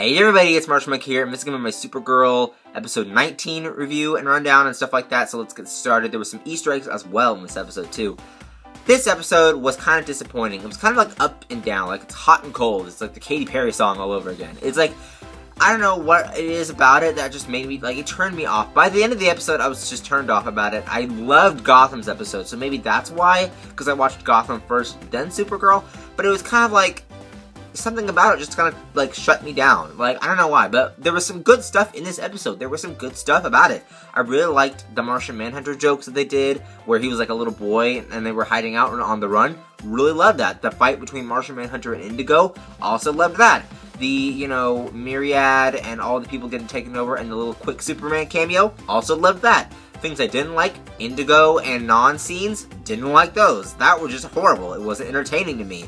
Hey everybody, it's Marshall Mike here, and this is going to be my Supergirl episode 19 review and rundown and stuff like that, so let's get started. There was some Easter eggs as well in this episode too. This episode was kind of disappointing. It was kind of like up and down, like it's hot and cold. It's like the Katy Perry song all over again. It's like, I don't know what it is about it that just made me, like, it turned me off. By the end of the episode, I was just turned off about it. I loved Gotham's episode, so maybe that's why, because I watched Gotham first, then Supergirl, but it was kind of like, something about it just kind of, like, shut me down. Like, I don't know why, but there was some good stuff in this episode. There was some good stuff about it. I really liked the Martian Manhunter jokes that they did, where he was like a little boy and they were hiding out on the run. Really loved that. The fight between Martian Manhunter and Indigo, also loved that. The, you know, Myriad and all the people getting taken over and the little quick Superman cameo, also loved that. Things I didn't like, Indigo and Non scenes, didn't like those. That was just horrible. It wasn't entertaining to me.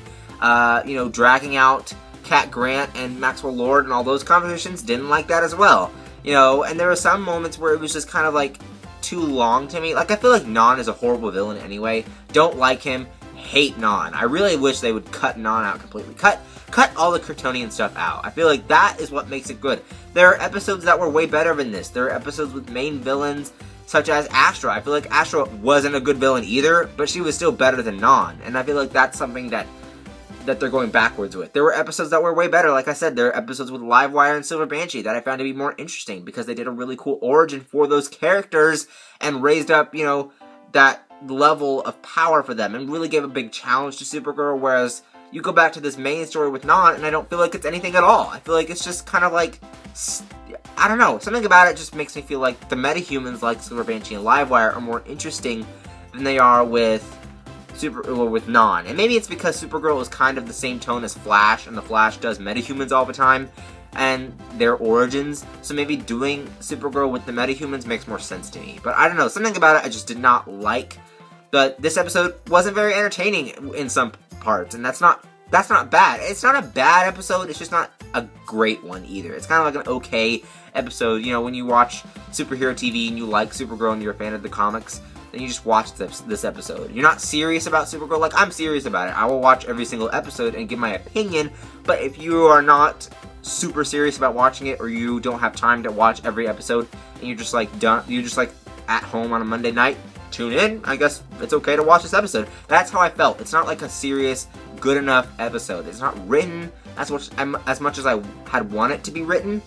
You know, dragging out Cat Grant and Maxwell Lord and all those conversations, didn't like that as well. You know, and there were some moments where it was just kind of like too long to me. Like, I feel like Non is a horrible villain anyway. Don't like him, hate Non. I really wish they would cut Non out completely. Cut all the Kryptonian stuff out. I feel like that is what makes it good. There are episodes that were way better than this. There are episodes with main villains such as Astra. I feel like Astra wasn't a good villain either, but she was still better than Non. And I feel like that's something that they're going backwards with. There were episodes that were way better. Like I said, there are episodes with Livewire and Silver Banshee that I found to be more interesting because they did a really cool origin for those characters and raised up, you know, that level of power for them and really gave a big challenge to Supergirl, whereas you go back to this main story with Non and I don't feel like it's anything at all. I feel like it's just kind of like, I don't know, something about it just makes me feel like the metahumans like Silver Banshee and Livewire are more interesting than they are with Non. And maybe it's because Supergirl is kind of the same tone as Flash, and the Flash does metahumans all the time, and their origins, so maybe doing Supergirl with the metahumans makes more sense to me. But I don't know, something about it I just did not like. But this episode wasn't very entertaining in some parts, and that's not bad. It's not a bad episode, it's just not a great one either. It's kind of like an okay episode. You know, when you watch superhero TV and you like Supergirl and you're a fan of the comics, then you just watch this episode. You're not serious about Supergirl. Like, I'm serious about it. I will watch every single episode and give my opinion, but if you are not super serious about watching it, or you don't have time to watch every episode, and you're just like at home on a Monday night, tune in. I guess it's okay to watch this episode. That's how I felt. It's not like a serious, good enough episode. It's not written as much as I had wanted it to be written,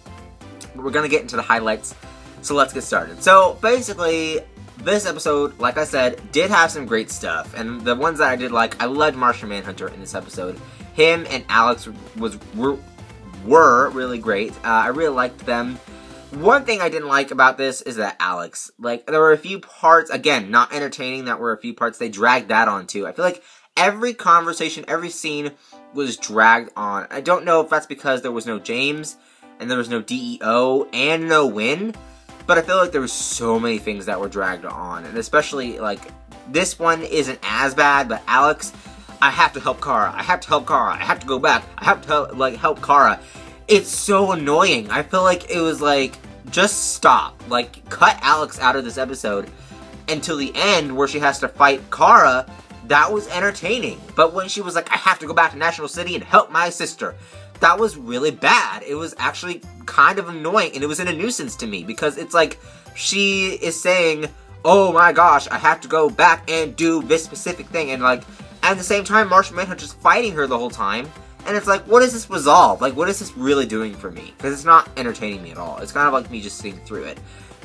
but we're gonna get into the highlights, so let's get started. So, basically, this episode, like I said, did have some great stuff, and the ones that I did like, I loved Martian Manhunter in this episode. Him and Alex were really great. I really liked them. One thing I didn't like about this is that Alex, like, there were a few parts, again, not entertaining, that were a few parts they dragged that on too. I feel like every conversation, every scene was dragged on. I don't know if that's because there was no James, and there was no DEO, and no Win, but I feel like there was so many things that were dragged on, and especially, like, this one isn't as bad, but Alex, I have to help Kara, I have to help Kara, I have to go back, I have to, like, help Kara. It's so annoying. I feel like it was like, just stop. Like, cut Alex out of this episode until the end where she has to fight Kara. That was entertaining. But when she was like, I have to go back to National City and help my sister, that was really bad. It was actually kind of annoying, and it was in a nuisance to me, because it's like, she is saying, oh my gosh, I have to go back and do this specific thing, and like, at the same time, Martian Manhunter's fighting her the whole time, and it's like, what is this resolve? Like, what is this really doing for me? Because it's not entertaining me at all. It's kind of like me just sitting through it.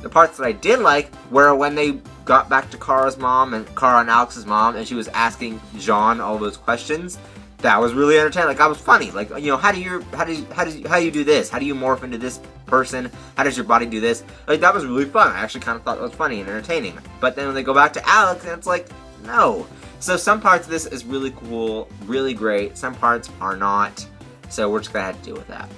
The parts that I did like were when they got back to Kara's mom, and Kara and Alex's mom, and she was asking John all those questions. That was really entertaining. Like, that was funny. Like, you know, how do you do this? How do you morph into this person? How does your body do this? Like, that was really fun. I actually kind of thought it was funny and entertaining. But then when they go back to Alex, and it's like, no. So some parts of this is really cool, really great. Some parts are not. So we're just gonna have to deal with that.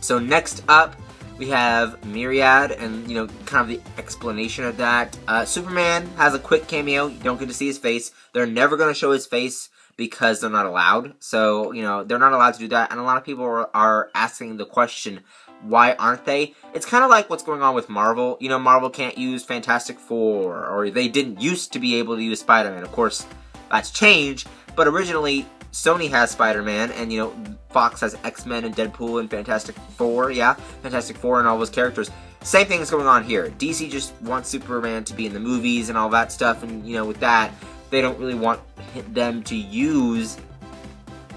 So next up, we have Myriad, and, you know, kind of the explanation of that. Superman has a quick cameo. You don't get to see his face. They're never gonna show his face, because they're not allowed. So, you know, they're not allowed to do that, and a lot of people are asking the question, why aren't they? It's kind of like what's going on with Marvel. You know, Marvel can't use Fantastic Four, or they didn't used to be able to use Spider-Man. Of course, that's changed, but originally Sony has Spider-Man, and you know, Fox has X-Men and Deadpool and Fantastic Four, yeah, Fantastic Four and all those characters. Same thing is going on here. DC just wants Superman to be in the movies and all that stuff, and you know, with that, they don't really want them to use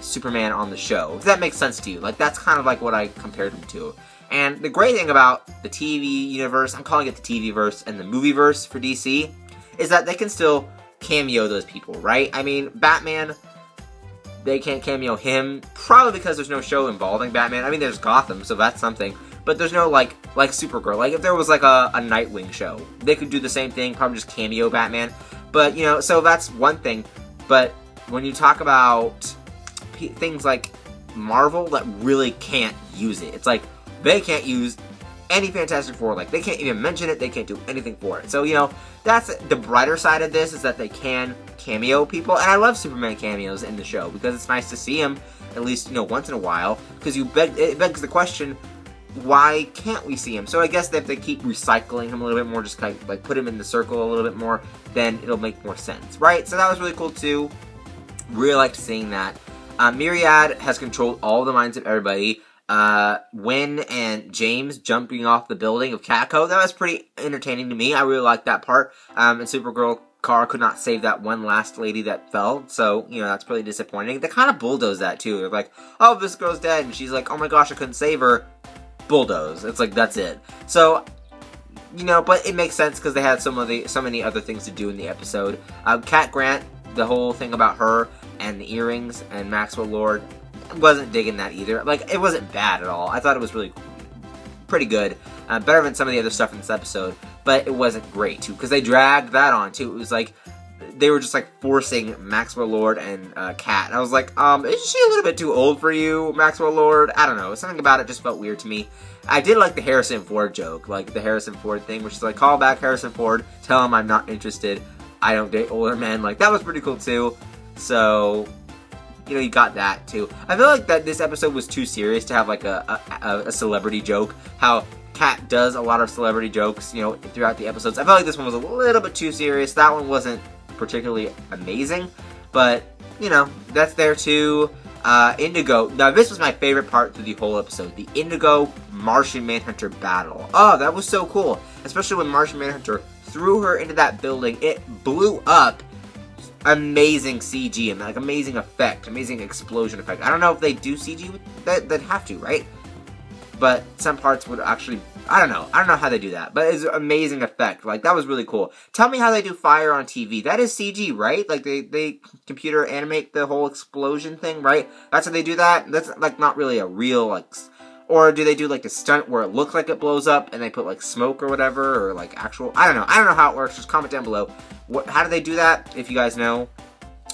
Superman on the show. If that makes sense to you. Like, that's kind of like what I compared him to. And the great thing about the TV universe, I'm calling it the TV-verse and the movie-verse for DC, is that they can still cameo those people, right? I mean, Batman, they can't cameo him, probably because there's no show involving Batman. I mean, there's Gotham, so that's something. But there's no, like Supergirl. Like, if there was, like, a Nightwing show, they could do the same thing, probably just cameo Batman. But, you know, so that's one thing. But when you talk about things like Marvel that really can't use it, it's like, they can't use any Fantastic Four. Like, they can't even mention it, they can't do anything for it. So, you know, that's the brighter side of this, is that they can cameo people. And I love Superman cameos in the show, because it's nice to see him, at least, you know, once in a while. Because it begs the question, why can't we see him? So I guess that if they keep recycling him a little bit more, just kind of like put him in the circle a little bit more, then it'll make more sense, right? So that was really cool too. Really liked seeing that. Myriad has controlled all the minds of everybody. Wynn and James jumping off the building of Catco, that was pretty entertaining to me. I really liked that part. And Supergirl Kara could not save that one last lady that fell, so, you know, that's pretty disappointing. They kind of bulldozed that too. They're like, oh, this girl's dead, and she's like, oh my gosh, I couldn't save her. Bulldoze. It's like, that's it. So, you know, but it makes sense because they had so many other things to do in the episode. Cat Grant, the whole thing about her and the earrings and Maxwell Lord, wasn't digging that either. Like, it wasn't bad at all. I thought it was really pretty good. Better than some of the other stuff in this episode, but it wasn't great too, because they dragged that on too. It was like, they were just like forcing Maxwell Lord and Cat. And I was like, is she a little bit too old for you, Maxwell Lord? I don't know. Something about it just felt weird to me. I did like the Harrison Ford joke, like the Harrison Ford thing, which is like, call back Harrison Ford, tell him I'm not interested, I don't date older men. Like, that was pretty cool too. So, you know, you got that too. I feel like that this episode was too serious to have like a celebrity joke. How Cat does a lot of celebrity jokes, you know, throughout the episodes. I felt like this one was a little bit too serious. That one wasn't particularly amazing, but, you know, that's there too. Indigo. Now, this was my favorite part through the whole episode. The Indigo Martian Manhunter battle. Oh, that was so cool. Especially when Martian Manhunter threw her into that building. It blew up. Amazing CG and like amazing effect. Amazing explosion effect. I don't know if they do CG with that. They'd have to, right? But some parts would actually, I don't know how they do that, but it's an amazing effect. Like, that was really cool. Tell me how they do fire on TV. That is CG, right? Like, they computer animate the whole explosion thing, right? That's how they do that? That's, like, not really a real, like, or do they do, like, a stunt where it looks like it blows up and they put, like, smoke or whatever, or, like, actual, I don't know how it works. Just comment down below. How do they do that, if you guys know?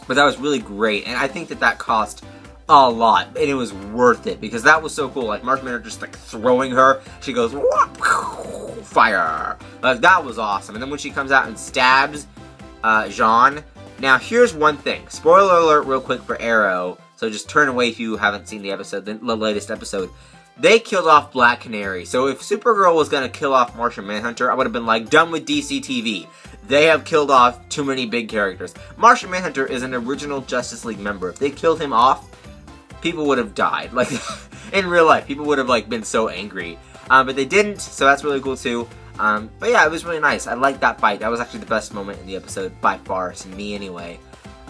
But that was really great, and I think that cost a lot, and it was worth it, because that was so cool. Like, Martian Manhunter just, like, throwing her, she goes, fire! Like, that was awesome. And then when she comes out and stabs Jean. Now, here's one thing. Spoiler alert real quick for Arrow, so just turn away if you haven't seen the episode, the latest episode. They killed off Black Canary, so if Supergirl was gonna kill off Martian Manhunter, I would have been like, done with DC TV. They have killed off too many big characters. Martian Manhunter is an original Justice League member. If they killed him off, people would have died. Like, in real life, people would have, like, been so angry. But they didn't, so that's really cool, too. But yeah, it was really nice. I liked that fight. That was actually the best moment in the episode, by far, to me, anyway.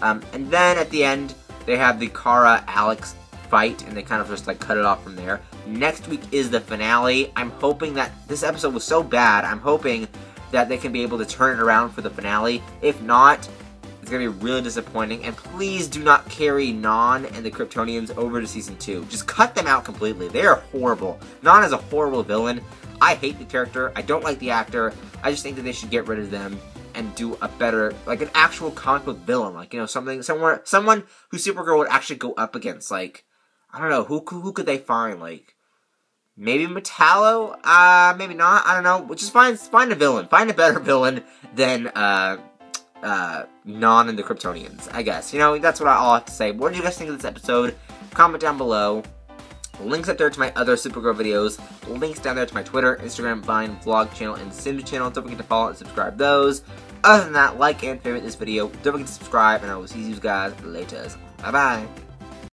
And then, at the end, they have the Kara-Alex fight, and they kind of just, like, cut it off from there. Next week is the finale. I'm hoping that this episode was so bad, I'm hoping that they can be able to turn it around for the finale. If not, it's going to be really disappointing, and please do not carry Non and the Kryptonians over to Season 2. Just cut them out completely. They are horrible. Non is a horrible villain. I hate the character. I don't like the actor. I just think that they should get rid of them and do a better, like, an actual comic book villain. Like, you know, someone who Supergirl would actually go up against. Like, I don't know, who could they find? Like, maybe Metallo? Maybe not. I don't know. Just find a villain. Find a better villain than, Non and the Kryptonians, I guess. You know, that's what all I have to say. What did you guys think of this episode? Comment down below. Links up there to my other Supergirl videos. Links down there to my Twitter, Instagram, Vine, vlog channel, and Cindy channel. Don't forget to follow and subscribe those. Other than that, like and favorite this video. Don't forget to subscribe, and I will see you guys later. Bye-bye.